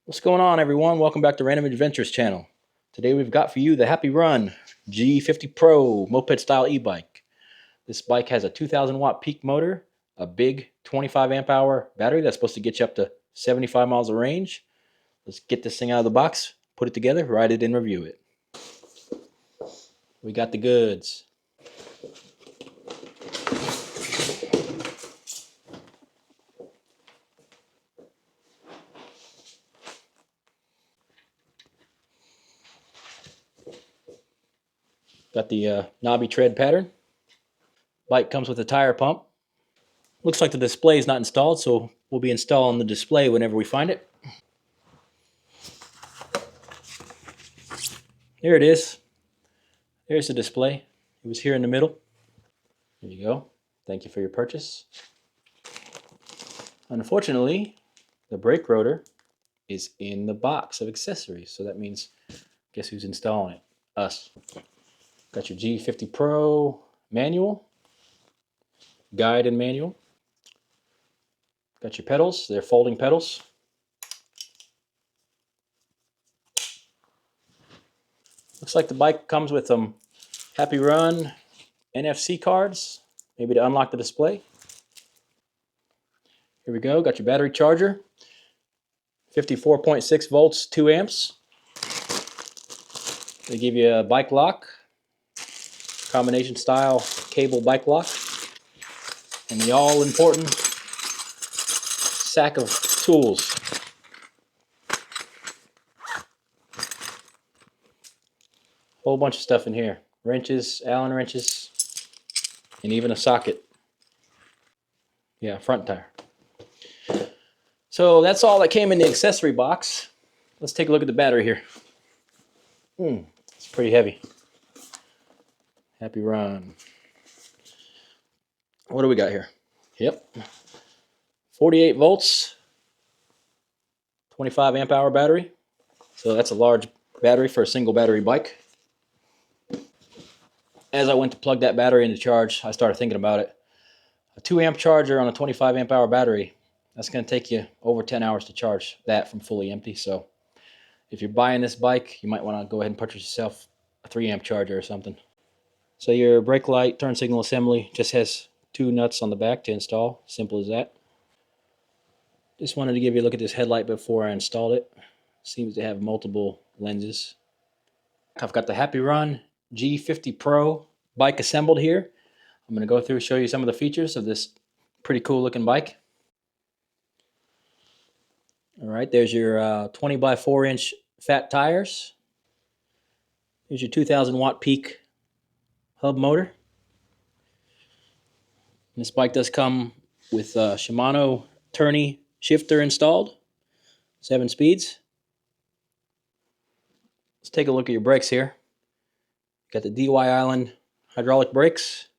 What's going on, everyone? Welcome back to Random Adventures channel. Today we've got for you the Happy Run G50 Pro moped style e-bike. This bike has a 2000 watt peak motor, a big 25 amp hour battery that's supposed to get you up to 75 miles of range. Let's get this thing out of the box, put it together, ride it, and review it. We got the goods. Got the knobby tread pattern. Bike comes with a tire pump. Looks like the display is not installed, so we'll be installing the display whenever we find it. Here it is. There's the display. It was here in the middle. There you go. Thank you for your purchase. Unfortunately, the brake rotor is in the box of accessories, so that means guess who's installing it? Us. Got your G50 Pro manual, guide and manual. Got your pedals, they're folding pedals. Looks like the bike comes with some Happy Run NFC cards, maybe to unlock the display. Here we go, got your battery charger, 54.6 volts, 2 amps. They give you a bike lock, combination style cable bike lock, and the all important sack of tools. Whole bunch of stuff in here. Wrenches, Allen wrenches, and even a socket. Yeah, front tire. So that's all that came in the accessory box. Let's take a look at the battery here. It's pretty heavy. Happy Run. What do we got here? Yep. 48 volts, 25 amp hour battery. So that's a large battery for a single battery bike. As I went to plug that battery into charge, I started thinking about it. A 2 amp charger on a 25 amp hour battery, that's going to take you over 10 hours to charge that from fully empty. So if you're buying this bike, you might want to go ahead and purchase yourself a 3 amp charger or something. So your brake light, turn signal assembly just has 2 nuts on the back to install. Simple as that. Just wanted to give you a look at this headlight before I installed it. Seems to have multiple lenses. I've got the Happy Run G50 Pro bike assembled here. I'm going to go through and show you some of the features of this pretty cool looking bike. Alright, there's your 20 by 4 inch fat tires. Here's your 2000 watt peak hub motor. This bike does come with a Shimano tourney shifter installed, 7 speeds. Let's take a look at your brakes here. Got the DY Island hydraulic brakes,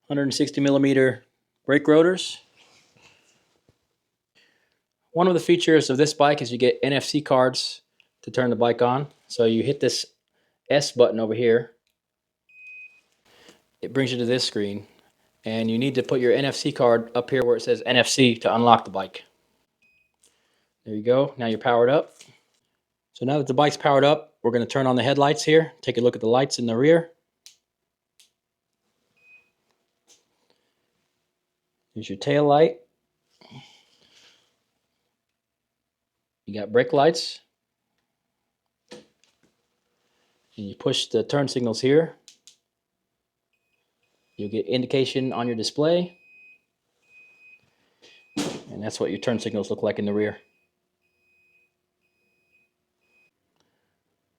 160 millimeter brake rotors. One of the features of this bike is you get NFC cards to turn the bike on. So you hit this S button over here. It brings you to this screen. And you need to put your NFC card up here where it says NFC to unlock the bike. There you go. Now you're powered up. So now that the bike's powered up, we're going to turn on the headlights here. Take a look at the lights in the rear. Here's your tail light. You got brake lights. And you push the turn signals here. You'll get indication on your display. And that's what your turn signals look like in the rear.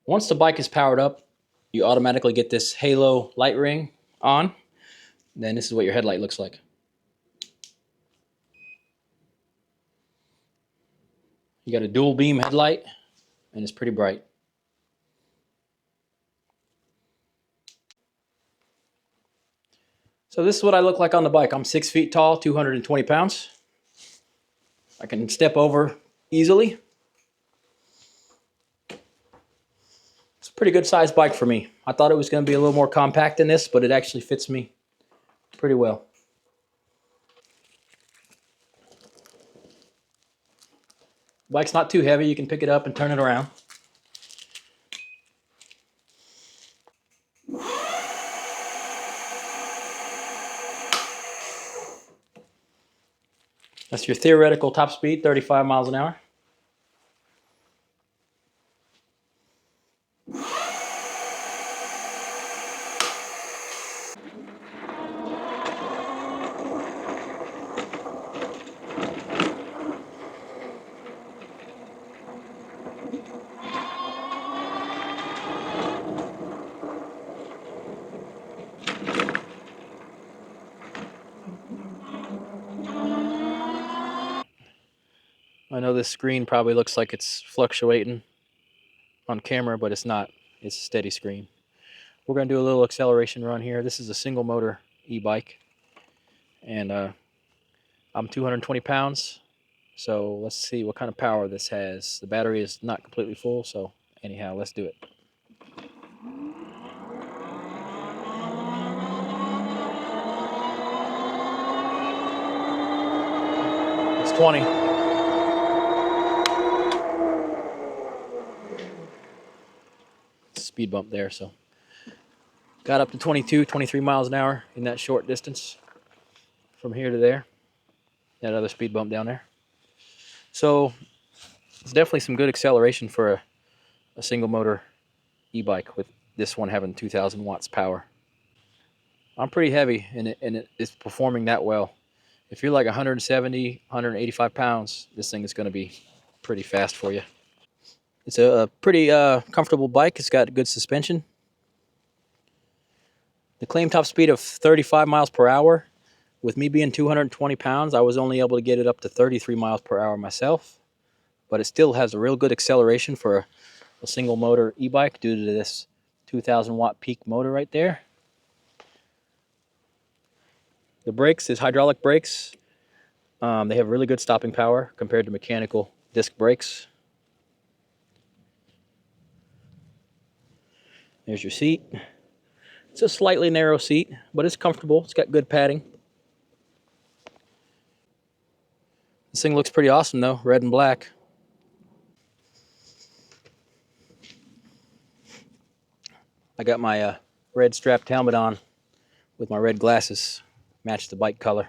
Once the bike is powered up, you automatically get this halo light ring on. Then this is what your headlight looks like. You got a dual beam headlight, and it's pretty bright. So this is what I look like on the bike. I'm 6 feet tall, 220 pounds. I can step over easily. pretty good size bike for me. I thought it was going to be a little more compact than this, but it actually fits me pretty well. Bike's not too heavy. You can pick it up and turn it around. That's your theoretical top speed, 35 miles an hour. I know this screen probably looks like it's fluctuating on camera, but it's not. It's a steady screen. We're going to do a little acceleration run here. This is a single motor e-bike, and I'm 220 pounds, so let's see what kind of power this has. The battery is not completely full, so anyhow, let's do it. It's 20. Speed bump there, so got up to 22, 23 miles an hour in that short distance from here to there. That other speed bump down there. So it's definitely some good acceleration for a single motor e-bike, with this one having 2,000 watts power. I'm pretty heavy, and it is performing that well. If you're like 170, 185 pounds, this thing is going to be pretty fast for you. It's a pretty comfortable bike. It's got good suspension. The claim top speed of 35 miles per hour. With me being 220 pounds, I was only able to get it up to 33 miles per hour myself. But it still has a real good acceleration for a single motor e-bike due to this 2,000 watt peak motor right there. The brakes is hydraulic brakes. They have really good stopping power compared to mechanical disc brakes. There's your seat. It's a slightly narrow seat, but it's comfortable. It's got good padding. This thing looks pretty awesome though, red and black. I got my red strapped helmet on with my red glasses. Match the bike color.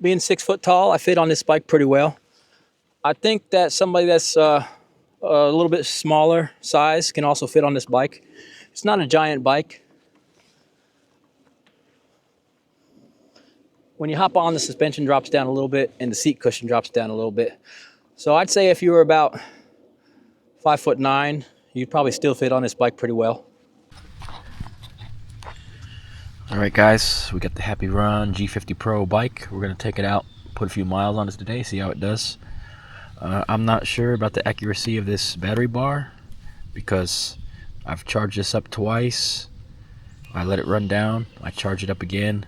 Being 6 foot tall, I fit on this bike pretty well. I think that somebody that's a little bit smaller size can also fit on this bike. It's not a giant bike. When you hop on, the suspension drops down a little bit and the seat cushion drops down a little bit. So I'd say if you were about 5'9", you'd probably still fit on this bike pretty well. Alright guys, we got the Happy Run G50 Pro bike. We're going to take it out, put a few miles on it today, see how it does. I'm not sure about the accuracy of this battery bar because I've charged this up twice. I let it run down, I charge it up again,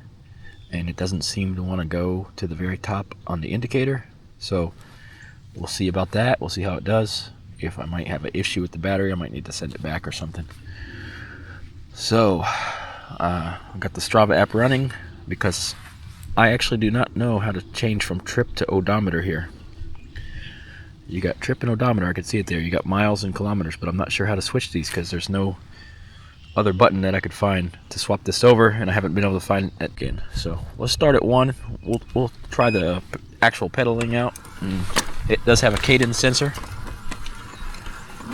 and it doesn't seem to want to go to the very top on the indicator. So we'll see about that. We'll see how it does. If I might have an issue with the battery, I might need to send it back or something. So I've got the Strava app running because I actually do not know how to change from trip to odometer here. You got trip and odometer, I can see it there. You got miles and kilometers, but I'm not sure how to switch these because there's no other button that I could find to swap this over, and I haven't been able to find it again. So let's start at 1. We'll try the actual pedaling out. It does have a cadence sensor.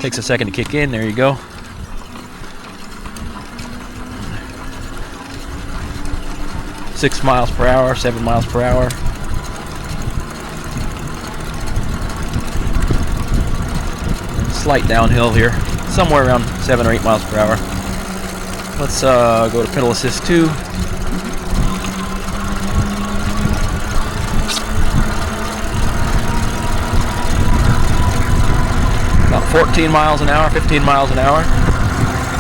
Takes a second to kick in. There you go. Six miles per hour, 7 miles per hour. Slight downhill here, somewhere around 7 or 8 miles per hour. Let's go to pedal assist 2. About 14 miles an hour, 15 miles an hour.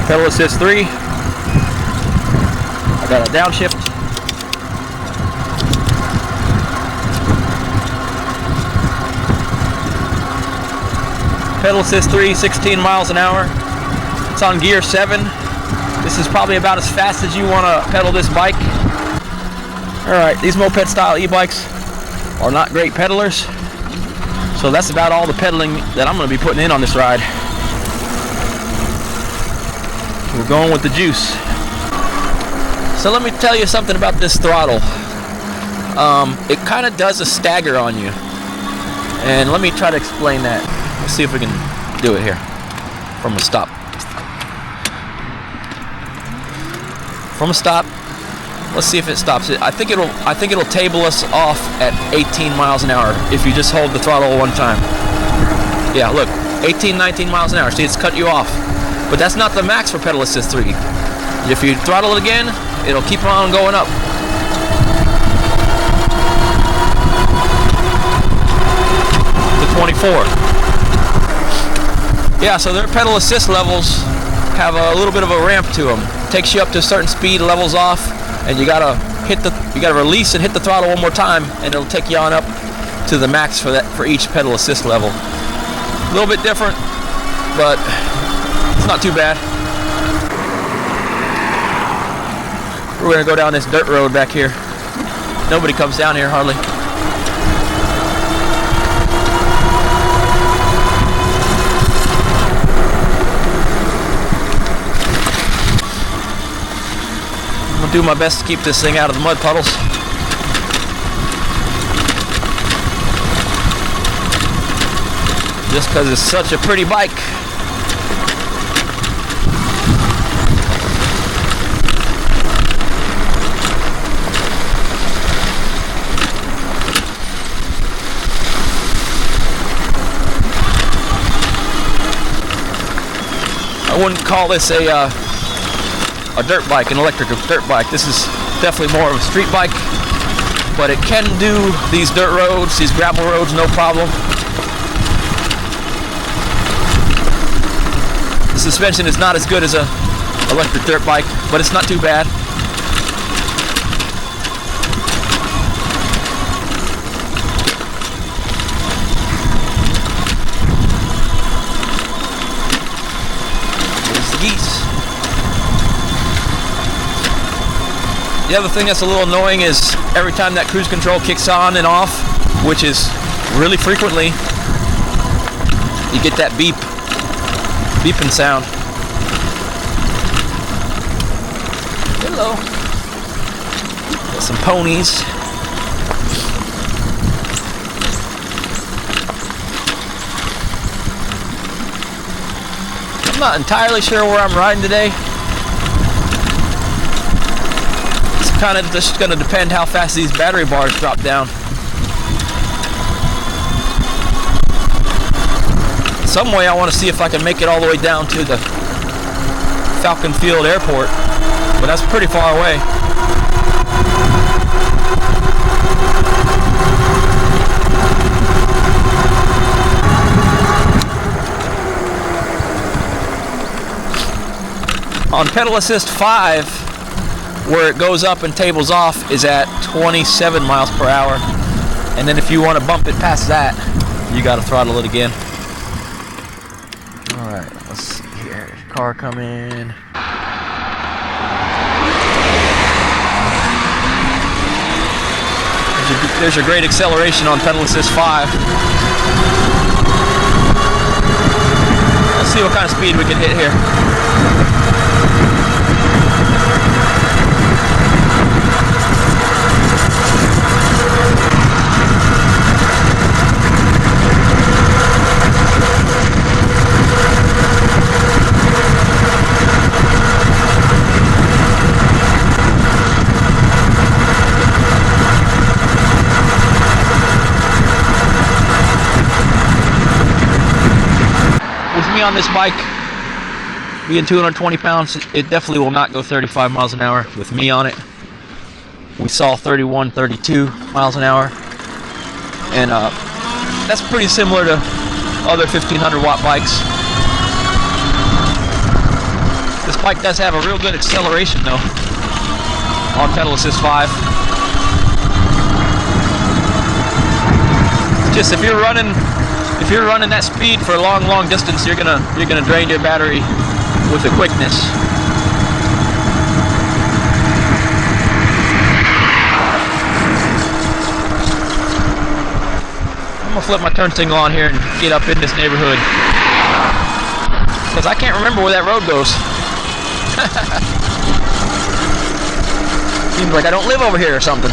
Pedal assist 3. I got a downshift. Pedal assist 3, 16 miles an hour. It's on gear 7. This is probably about as fast as you want to pedal this bike. Alright, these moped style e-bikes are not great pedalers. So that's about all the pedaling that I'm going to be putting in on this ride. We're going with the juice. So let me tell you something about this throttle. It kind of does a stagger on you. And let me try to explain that. Let's see if we can do it here from a stop. From a stop. Let's see if it stops it. I think it'll table us off at 18 miles an hour if you just hold the throttle one time. Yeah, look, 18, 19 miles an hour. See, it's cut you off. But that's not the max for pedal assist 3. If you throttle it again, it'll keep on going up. To 24. Yeah, so their pedal assist levels have a little bit of a ramp to them. Takes you up to a certain speed, levels off, and you gotta release and hit the throttle one more time, and it'll take you on up to the max for each pedal assist level. A little bit different, but it's not too bad. We're gonna go down this dirt road back here. Nobody comes down here hardly. I'm gonna do my best to keep this thing out of the mud puddles. Just because it's such a pretty bike. I wouldn't call this a dirt bike, an electric dirt bike. This is definitely more of a street bike, but it can do these dirt roads, these gravel roads, no problem. The suspension is not as good as a electric dirt bike, but it's not too bad. There's the geese. The other thing that's a little annoying is every time that cruise control kicks on and off, which is really frequently, you get that beeping sound. Hello. Got some ponies. I'm not entirely sure where I'm riding today. Kind of just going to depend how fast these battery bars drop down. Some way I want to see if I can make it all the way down to the Falcon Field Airport, but that's pretty far away. On pedal assist 5, where it goes up and tables off, is at 27 miles per hour. And then if you want to bump it past that, you got to throttle it again. Alright, let's see here. Car coming. There's your great acceleration on pedal assist 5. Let's see what kind of speed we can hit here. On this bike, being 220 pounds, it definitely will not go 35 miles an hour with me on it. We saw 31, 32 miles an hour, and that's pretty similar to other 1500 watt bikes. This bike does have a real good acceleration though. on pedal assist 5. Just if you're running that speed for a long distance, you're gonna drain your battery with the quickness. I'm gonna flip my turn signal on here and get up in this neighborhood, because I can't remember where that road goes. Seems like I don't live over here or something.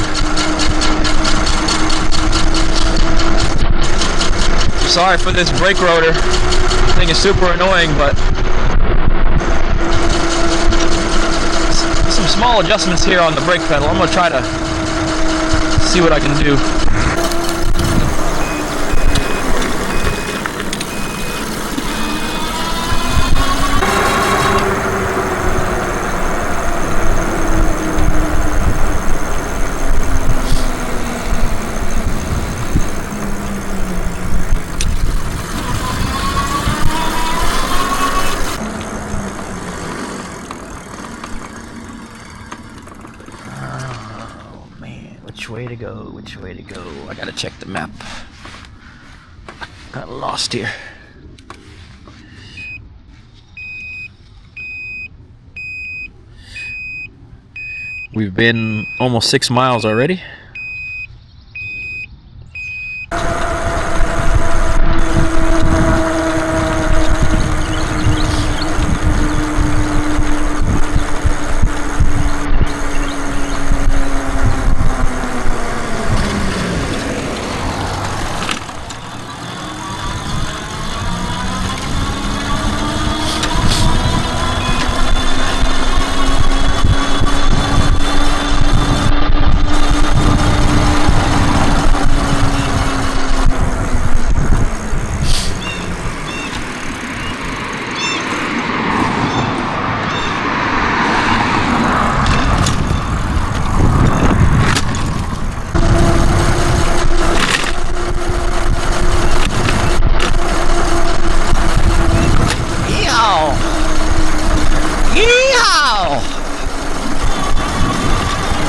Sorry for this brake rotor. This thing is super annoying, but some small adjustments here on the brake pedal. I'm gonna try to see what I can do. Which way to go? I gotta check the map. Got lost here. We've been almost 6 miles already.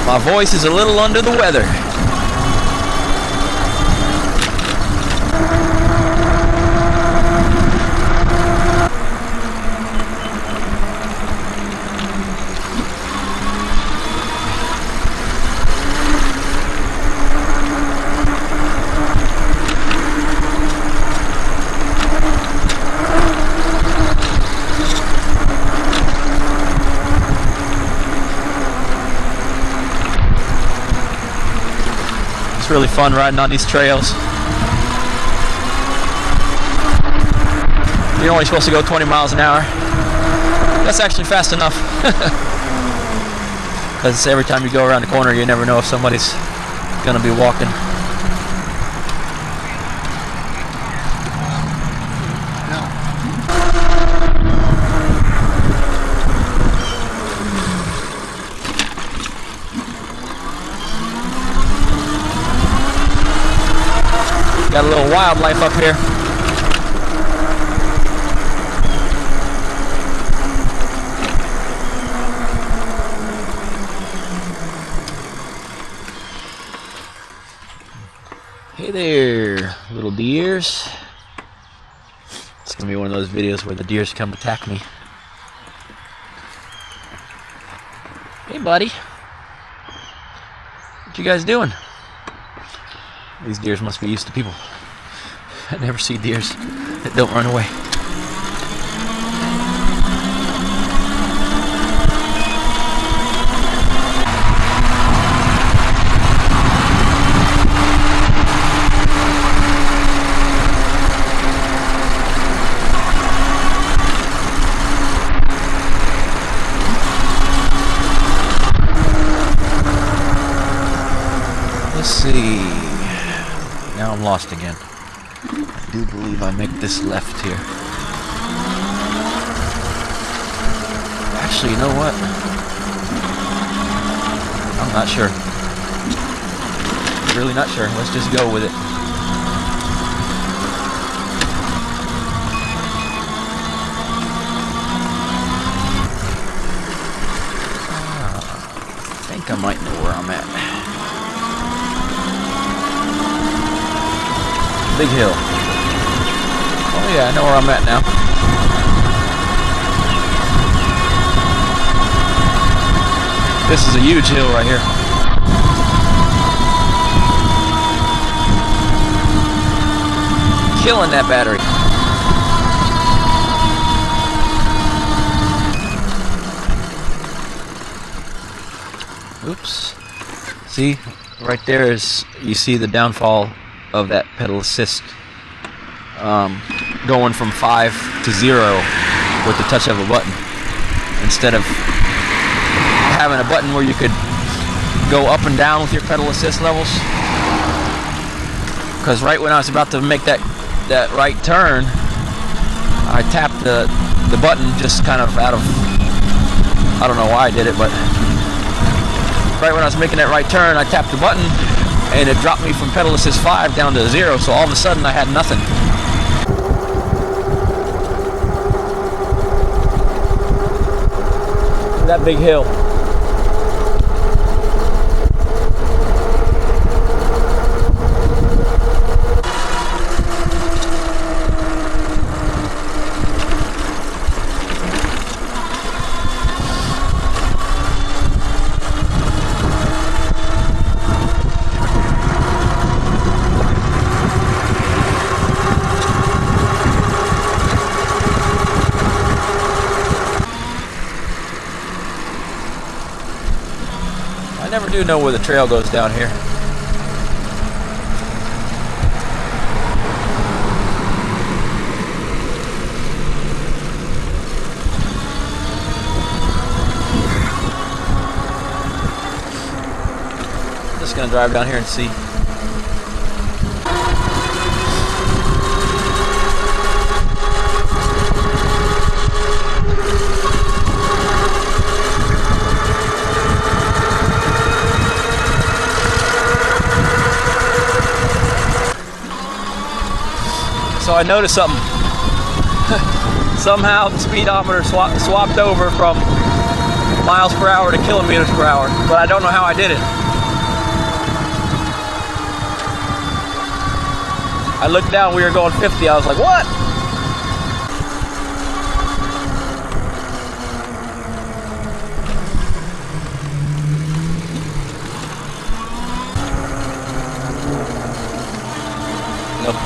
My voice is a little under the weather. It's really fun riding on these trails. You're only supposed to go 20 miles an hour. That's actually fast enough. Because every time you go around the corner, you never know if somebody's gonna be walking. Got a little wildlife up here. Hey there, little deers. It's gonna be one of those videos where the deers come attack me. Hey buddy, what you guys doing? These deers must be used to people. I never see deers that don't run away. Let's see. Now I'm lost again. I do believe I make this left here. Actually, you know what? I'm not sure. Really not sure. Let's just go with it. Thank think I might know where I'm at. Big hill. Oh yeah, I know where I'm at now. This is a huge hill right here. Killing that battery. Oops. See, right there is, you see the downfall of that pedal assist, going from 5 to 0 with the touch of a button, instead of having a button where you could go up and down with your pedal assist levels. Because right when I was about to make that right turn, I tapped the button just kind of out of, I don't know why I did it, but right when I was making that right turn, I tapped the button and it dropped me from pedal assist 5 down to 0, so all of a sudden I had nothing. That big hill. I never do know where the trail goes down here. I'm just gonna drive down here and see. So I noticed something. Somehow the speedometer swapped over from miles per hour to kilometers per hour, but I don't know how I did it. I looked down, we were going 50, I was like, what? Nope.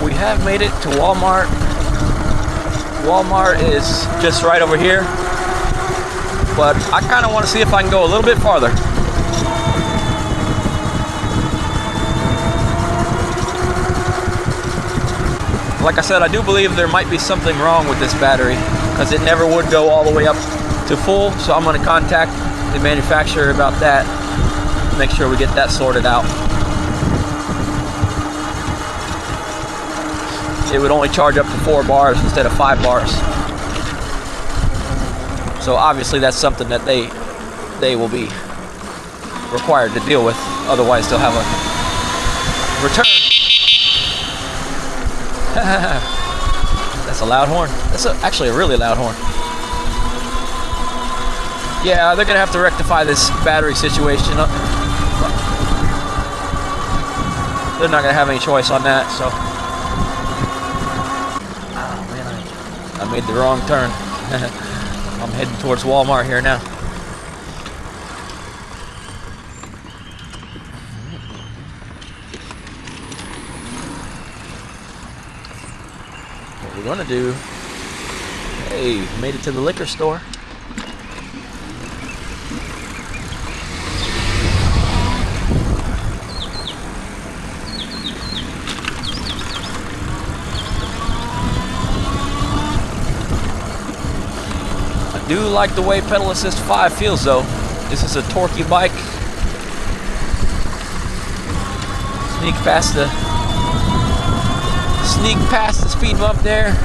We have made it to Walmart. Walmart is just right over here, but I kind of want to see if I can go a little bit farther. Like I said, I do believe there might be something wrong with this battery, because it never would go all the way up to full, so I'm going to contact the manufacturer about that, make sure we get that sorted out. It would only charge up to 4 bars instead of 5 bars. So obviously that's something that they will be required to deal with, otherwise they'll have a return. That's a loud horn. That's actually a really loud horn. Yeah, they're gonna have to rectify this battery situation. They're not gonna have any choice on that, so. Oh man, I made the wrong turn. I'm heading towards Walmart here now. What we're gonna do, hey, made it to the liquor store. I do like the way Pedal Assist 5 feels though. This is a torquey bike. Sneak past the speed bump there.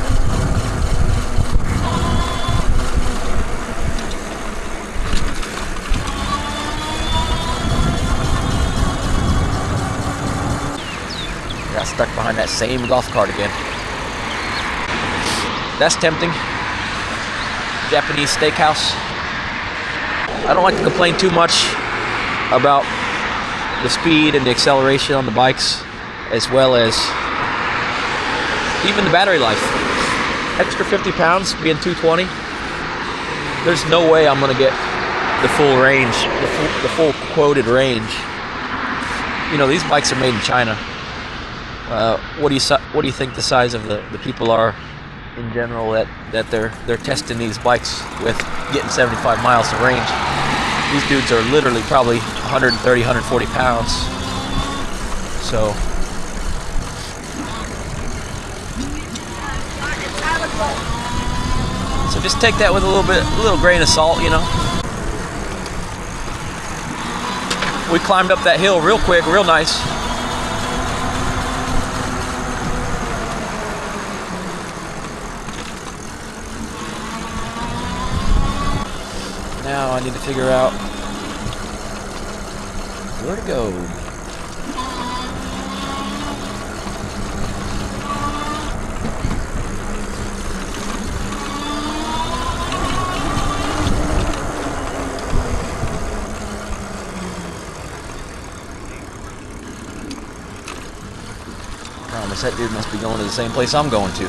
stuck behind that same golf cart again. That's tempting. Japanese steakhouse. I don't like to complain too much about the speed and the acceleration on the bikes, as well as even the battery life. Extra 50 pounds being 220. There's no way I'm gonna get the full range, the full quoted range. You know, these bikes are made in China. What do you think the size of the people are in general that they're testing these bikes with, getting 75 miles of range? These dudes are literally probably 130, 140 pounds. So just take that with a little grain of salt, you know. We climbed up that hill real quick, real nice. Now I need to figure out where to go. Promise that dude must be going to the same place I'm going to.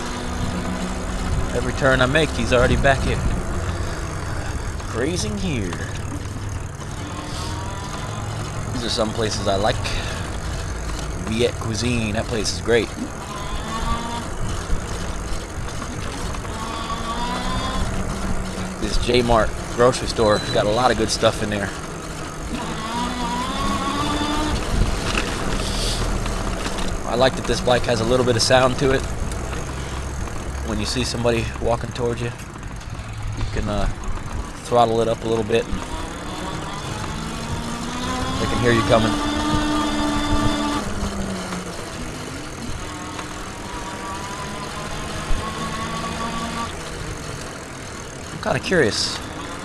Every turn I make, he's already back here. Grazing here. These are some places I like. Viet Cuisine, that place is great. This J-Mart grocery store has got a lot of good stuff in there. I like that this bike has a little bit of sound to it. When you see somebody walking towards you, you can throttle it up a little bit and they can hear you coming. I'm kind of curious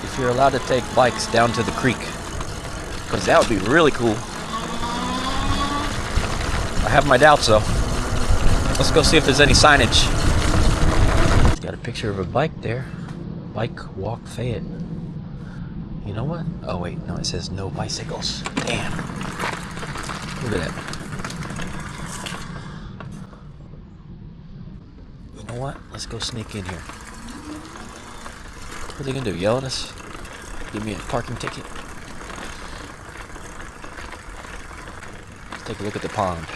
if you're allowed to take bikes down to the creek, because that would be really cool. I have my doubts though. Let's go see if there's any signage. Got a picture of a bike there. Bike Walk Fayette. You know what? Oh wait, no, it says no bicycles. Damn. Look at that. You know what? Let's go sneak in here. What are they gonna do? Yell at us? Give me a parking ticket? Let's take a look at the pond.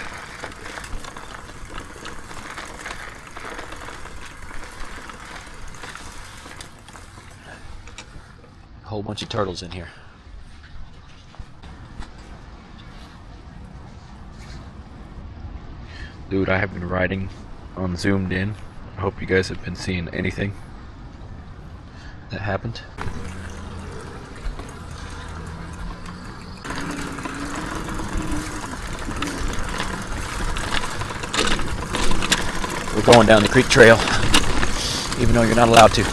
Whole bunch of turtles in here. Dude, I have been riding on Zoomed In. I hope you guys have been seeing anything that happened. We're going down the creek trail, even though you're not allowed to.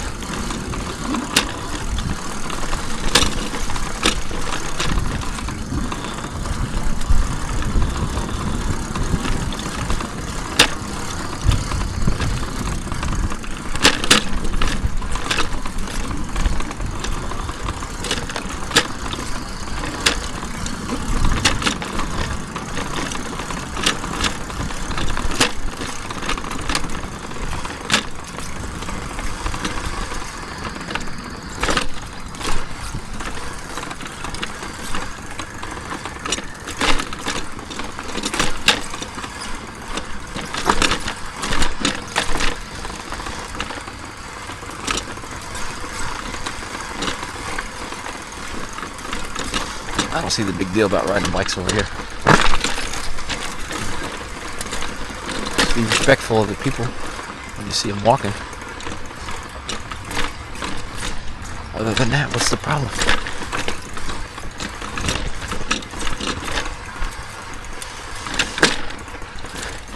I don't see the big deal about riding bikes over here. Just be respectful of the people when you see them walking. Other than that, what's the problem?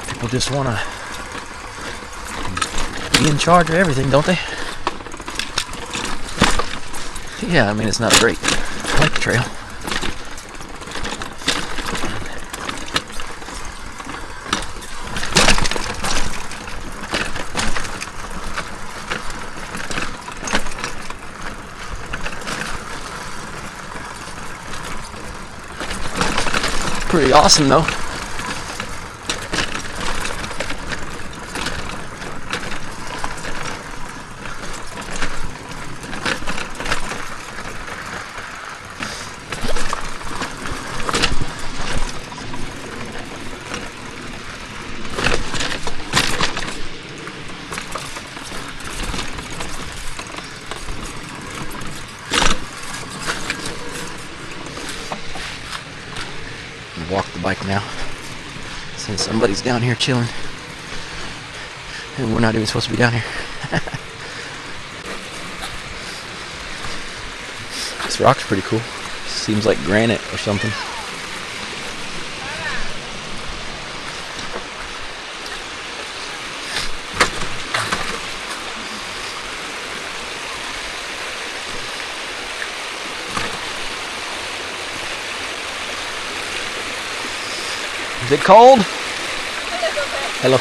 People just want to be in charge of everything, don't they? Yeah, I mean, it's not a great bike trail. Pretty awesome though. Walk the bike now, since somebody's down here chilling, and we're not even supposed to be down here. This rock's pretty cool. Seems like granite or something. Is it cold? Hello.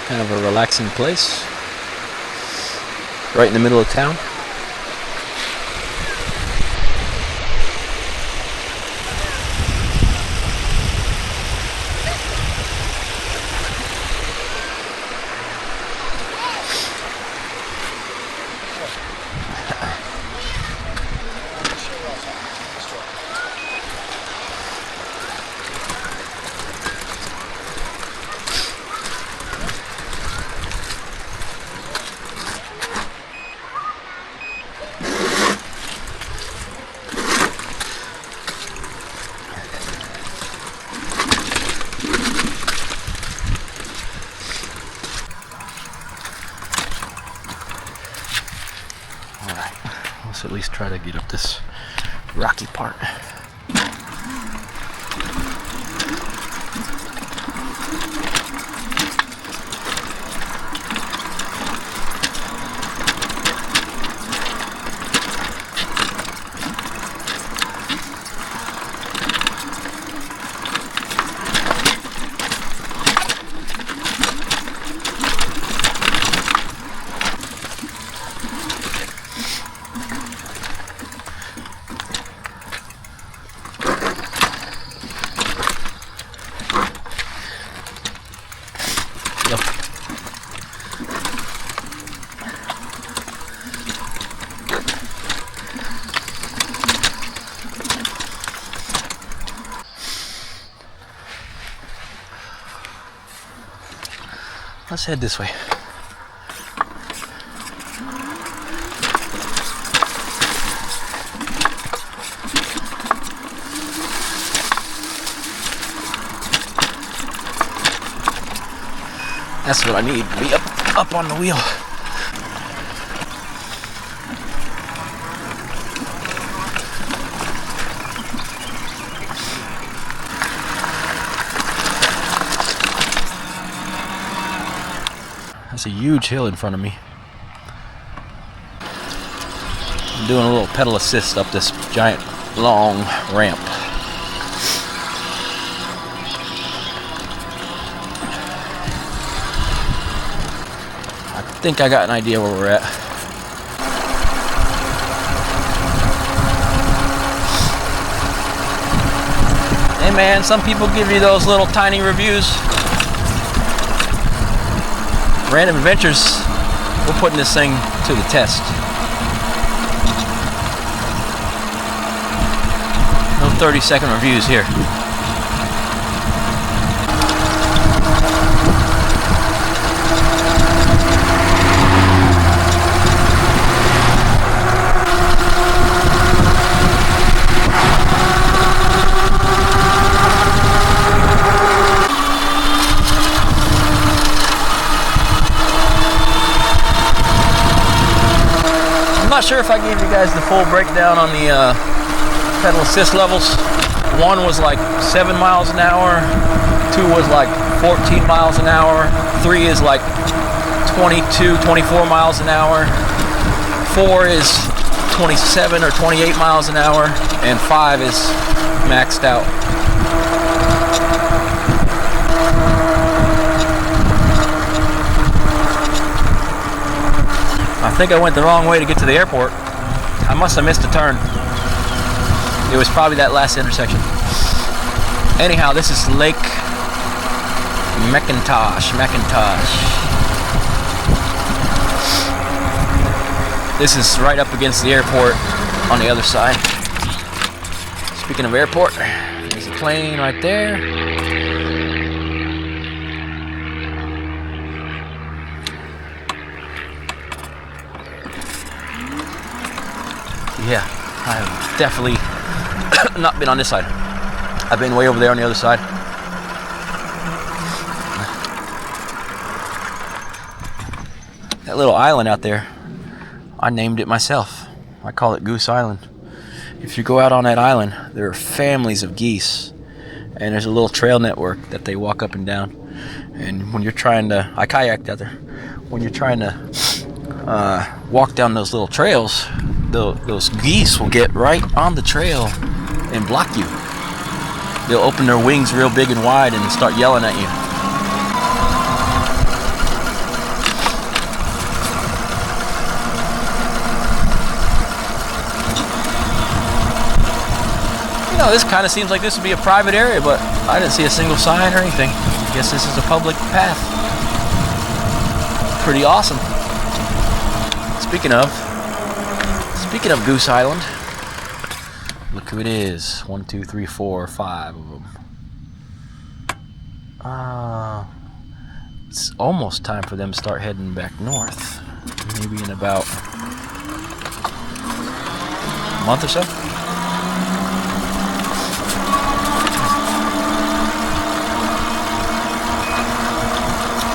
Kind of a relaxing place, right in the middle of town. Let's at least try to get up this rocky part. Let's head this way. That's what I need, to be up on the wheel. That's a huge hill in front of me. I'm doing a little pedal assist up this giant long ramp. I think I got an idea where we're at. Hey man, some people give you those little tiny reviews. Random Adventures, we're putting this thing to the test. 30-second reviews here. I'm not sure if I gave you guys the full breakdown on the pedal assist levels. 1 was like 7 miles an hour, 2 was like 14 miles an hour, 3 is like 22, 24 miles an hour, 4 is 27 or 28 miles an hour, and 5 is maxed out. I think I went the wrong way to get to the airport. I must have missed a turn. It was probably that last intersection. Anyhow, this is Lake McIntosh. This is right up against the airport on the other side. Speaking of airport, there's a plane right there. Yeah, I've definitely not been on this side. I've been way over there on the other side. That little island out there, I named it myself. I call it Goose Island. If you go out on that island, there are families of geese, and there's a little trail network that they walk up and down. And when you're trying to, I kayaked out there. When you're trying to walk down those little trails, those geese will get right on the trail and block you. They'll open their wings real big and wide and start yelling at you. You know, this kind of seems like this would be a private area, but I didn't see a single sign or anything. I guess this is a public path. Pretty awesome. Speaking of Goose Island, look who it is. 1, 2, 3, 4, 5 of them. It's almost time for them to start heading back north. Maybe in about a month or so.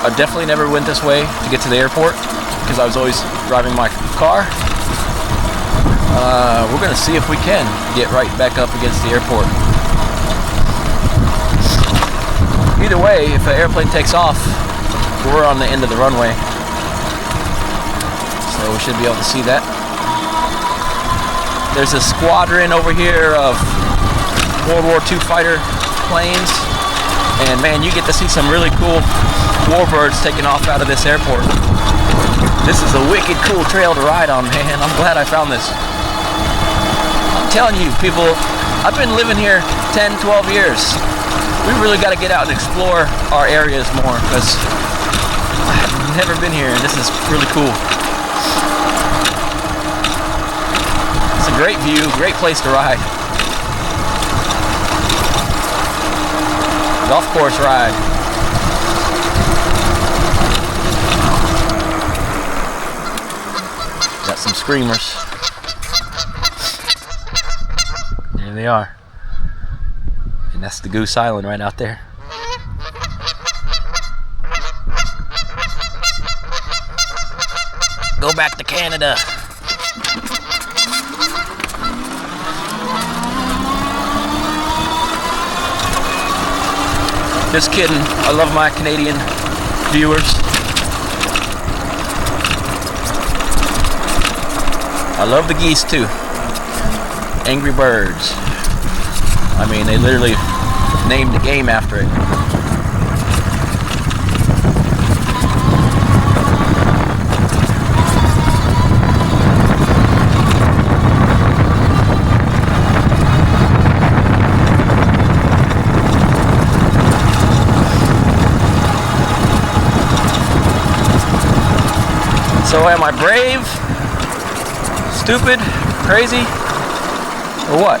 I definitely never went this way to get to the airport because I was always driving my car. We're going to see if we can get right back up against the airport. Either way, if an airplane takes off, we're on the end of the runway. So we should be able to see that. There's a squadron over here of World War II fighter planes. And man, you get to see some really cool warbirds taking off out of this airport. This is a wicked cool trail to ride on, man. I'm glad I found this. I'm telling you, people, I've been living here 10, 12 years. We really got to get out and explore our areas more because I've never been here and this is really cool. It's a great view, great place to ride. Golf course ride. Got some screamers. There they are. And that's the Goose Island right out there. Go back to Canada. Just kidding. I love my Canadian viewers. I love the geese too. Angry Birds. I mean, they literally named the game after it. So am I brave, stupid, crazy, or what?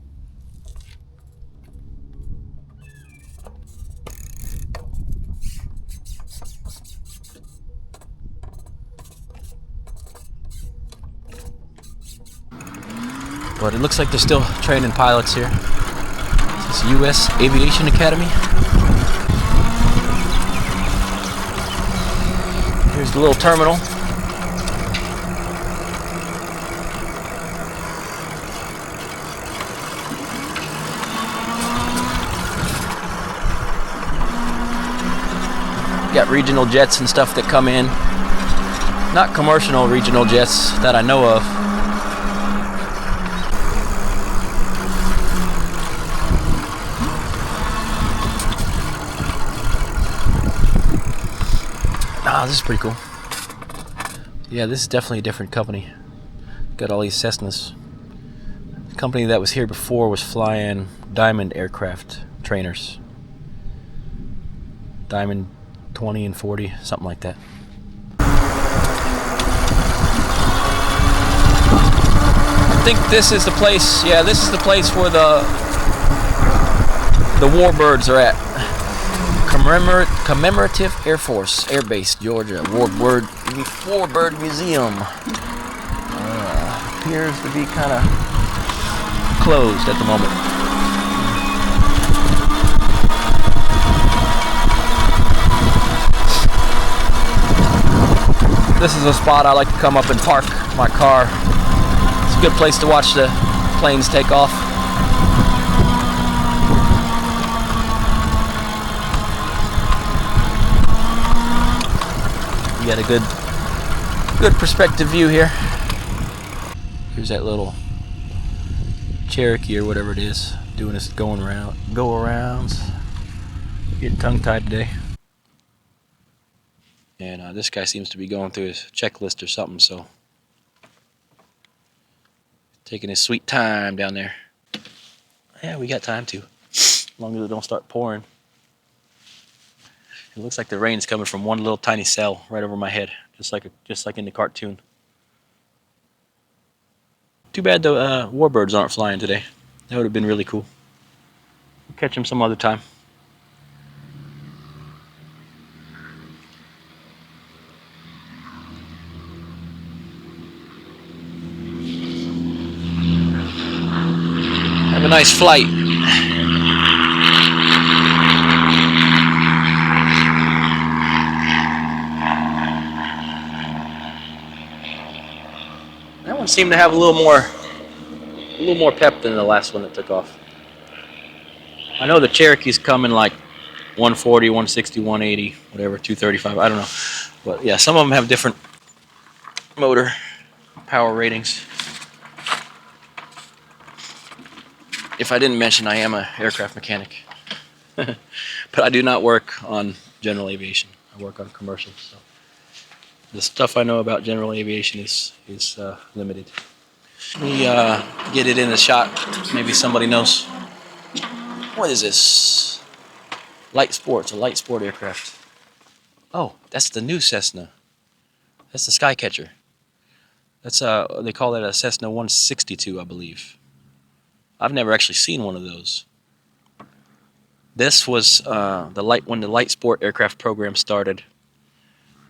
But it looks like they're still training pilots here. This is U.S. Aviation Academy. Here's the little terminal. Got regional jets and stuff that come in. Not commercial regional jets that I know of. Ah, this is pretty cool. Yeah, this is definitely a different company. Got all these Cessnas. The company that was here before was flying Diamond aircraft trainers. Diamond 20 and 40, something like that. I think this is the place, yeah, this is the place where the warbirds are at. Commemorative Air Force, Air Base, Georgia, Warbird Museum. Appears to be kind of closed at the moment. This is a spot I like to come up and park my car. It's a good place to watch the planes take off. You got a good perspective view here. Here's that little Cherokee or whatever it is doing this go arounds. Getting tongue-tied today. And this guy seems to be going through his checklist or something, so taking his sweet time down there. Yeah, we got time to, as long as it don't start pouring. It looks like the rain's coming from one little tiny cell right over my head, just like in the cartoon. Too bad the warbirds aren't flying today. That would have been really cool. We'll catch them some other time. Have a nice flight. That one seemed to have a little more pep than the last one that took off. I know the Cherokee's coming like 140, 160, 180, whatever, 235, I don't know. But yeah, some of them have different motor power ratings. If I didn't mention, I am an aircraft mechanic. But I do not work on general aviation. I work on commercial. So the stuff I know about general aviation is limited. Let me get it in the shot. Maybe somebody knows. What is this? Light Sports, a light sport aircraft. Oh, that's the new Cessna. That's the Skycatcher. That's they call that a Cessna 162, I believe. I've never actually seen one of those. This was when the light sport aircraft program started.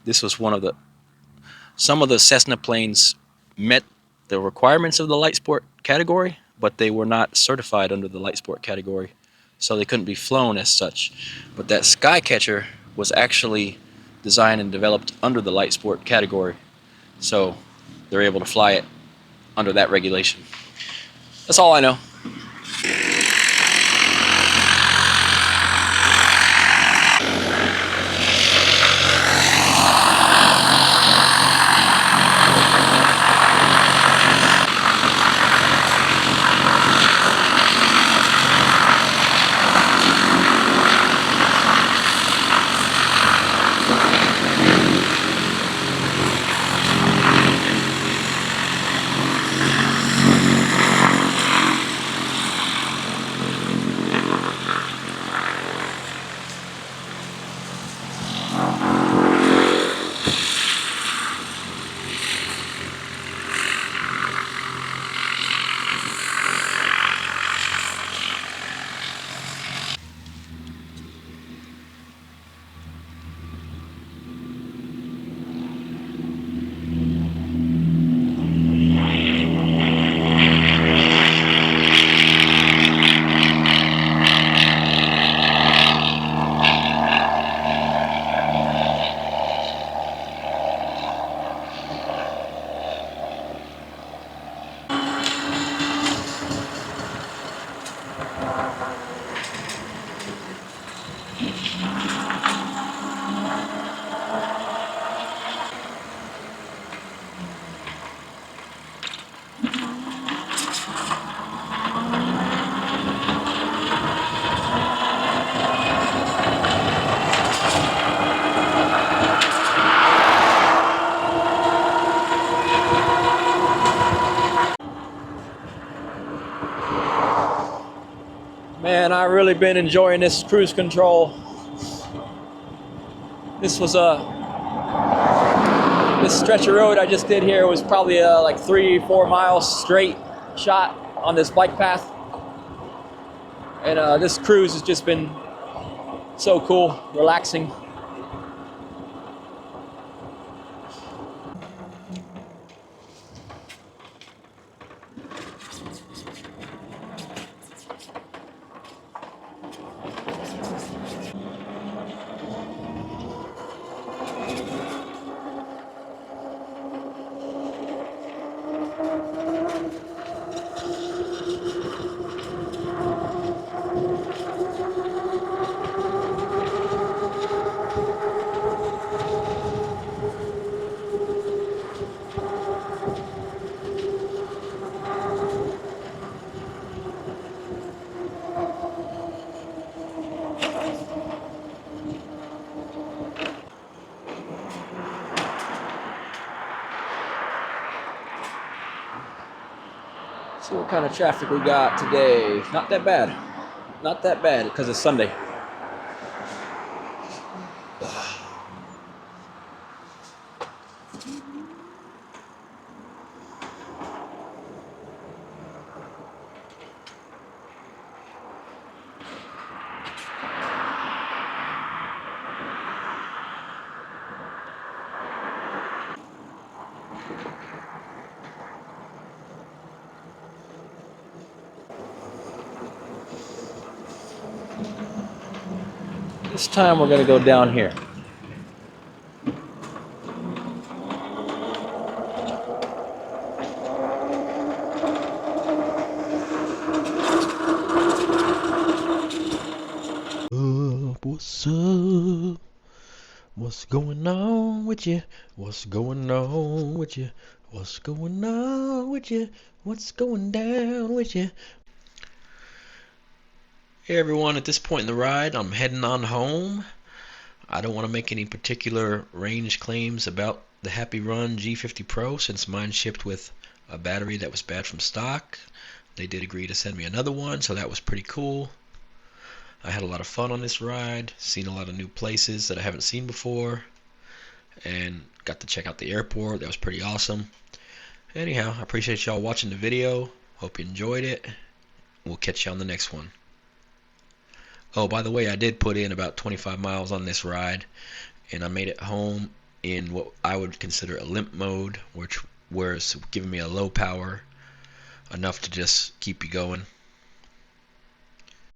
This was some of the Cessna planes met the requirements of the light sport category, but they were not certified under the light sport category, so they couldn't be flown as such. But that Skycatcher was actually designed and developed under the light sport category, so they're able to fly it under that regulation. That's all I know. really been enjoying this cruise control. This was this stretch of road I just did here was probably like 3-4 miles straight shot on this bike path. And this cruise has just been so cool, relaxing. See what kind of traffic we got today. Not that bad. Not that bad because it's Sunday. This time we're going to go down here. What's up? What's going on with you? What's going on with you? What's going on with you? What's going down with you? Hey everyone, at this point in the ride, I'm heading on home. I don't want to make any particular range claims about the Happy Run G50 Pro since mine shipped with a battery that was bad from stock. They did agree to send me another one, so that was pretty cool. I had a lot of fun on this ride, seen a lot of new places that I haven't seen before, and got to check out the airport. That was pretty awesome. Anyhow, I appreciate y'all watching the video. Hope you enjoyed it. We'll catch you on the next one. Oh, by the way, I did put in about 25 miles on this ride, and I made it home in what I would consider a limp mode, which was giving me a low power, enough to just keep you going.